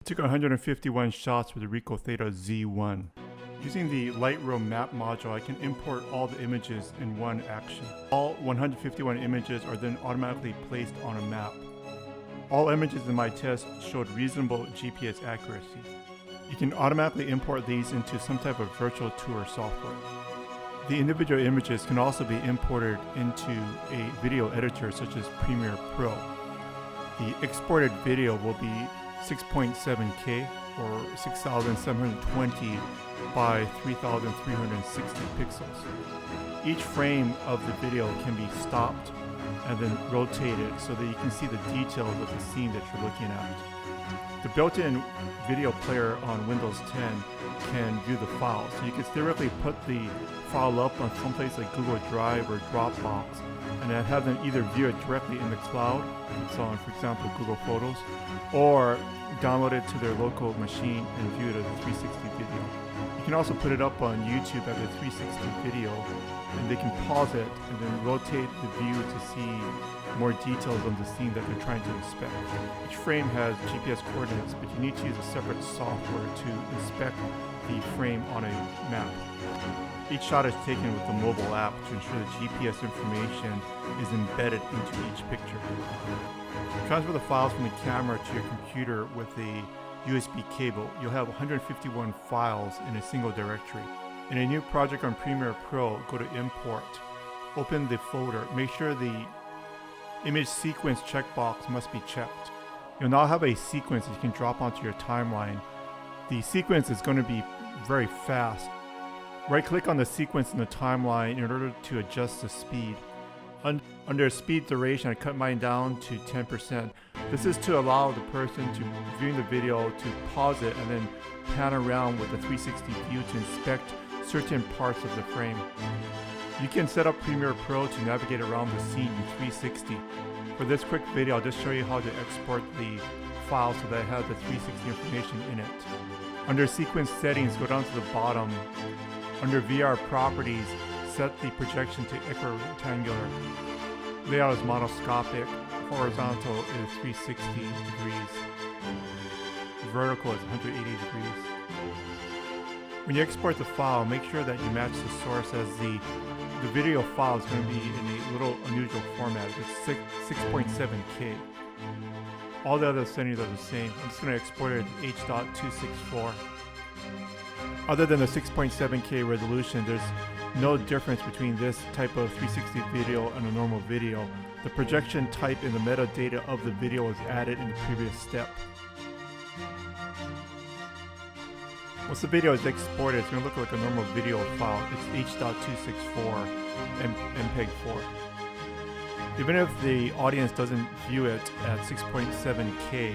I took 151 shots with the RICOH THETA Z1. Using the Lightroom map module, I can import all the images in one action. All 151 images are then automatically placed on a map. All images in my test showed reasonable GPS accuracy. You can automatically import these into some type of virtual tour software. The individual images can also be imported into a video editor such as Premiere Pro. The exported video will be 6.7K or 6,720 by 3,360 pixels. Each frame of the video can be stopped and then rotated so that you can see the details of the scene that you're looking at. The built-in video player on Windows 10 can view the file, so you can theoretically put the file up on someplace like Google Drive or Dropbox and then have them either view it directly in the cloud, it's on, for example, Google Photos, or download it to their local machine and view it as a 360 video. You can also put it up on YouTube as a 360 video, and they can pause it and then rotate the view to see more details on the scene that they're trying to inspect. Each frame has GPS coordinates, but you need to use a separate software to inspect the frame on a map. Each shot is taken with the mobile app to ensure the GPS information is embedded into each picture. Transfer the files from the camera to your computer with a USB cable. You'll have 151 files in a single directory. In a new project on Premiere Pro, go to Import, open the folder, make sure the image sequence checkbox must be checked. You'll now have a sequence that you can drop onto your timeline. The sequence is going to be very fast. Right-click on the sequence in the timeline in order to adjust the speed. Under speed duration, I cut mine down to 10%. This is to allow the person to viewing the video to pause it and then pan around with the 360 view to inspect certain parts of the frame. You can set up Premiere Pro to navigate around the scene in 360. For this quick video, I'll just show you how to export the file so that it has the 360 information in it. Under sequence settings, go down to the bottom. Under VR properties, set the projection to equirectangular. Layout is monoscopic. Horizontal is 360 degrees. Vertical is 180 degrees. When you export the file, make sure that you match the source, as the video file is going to be in a little unusual format. It's 6.7K. All the other settings are the same. I'm just going to export it as H.264. Other than the 6.7K resolution, there's no difference between this type of 360 video and a normal video. The projection type in the metadata of the video was added in the previous step. Once the video is exported, it's going to look like a normal video file. It's H.264 and MPEG-4. Even if the audience doesn't view it at 6.7K,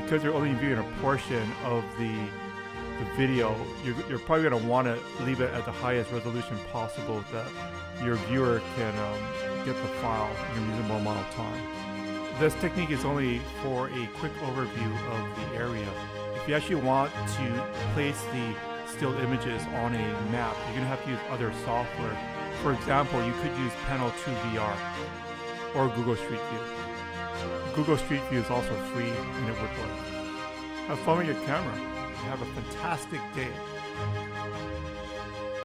because you're only viewing a portion of the video, you're probably going to want to leave it at the highest resolution possible that your viewer can get the file in a reasonable amount of time. This technique is only for a quick overview of the area. If you actually want to place the still images on a map, you're going to have to use other software. For example, you could use Panel 2 VR or Google Street View. Google Street View is also free and it would work. Have fun with your camera. Have a fantastic day.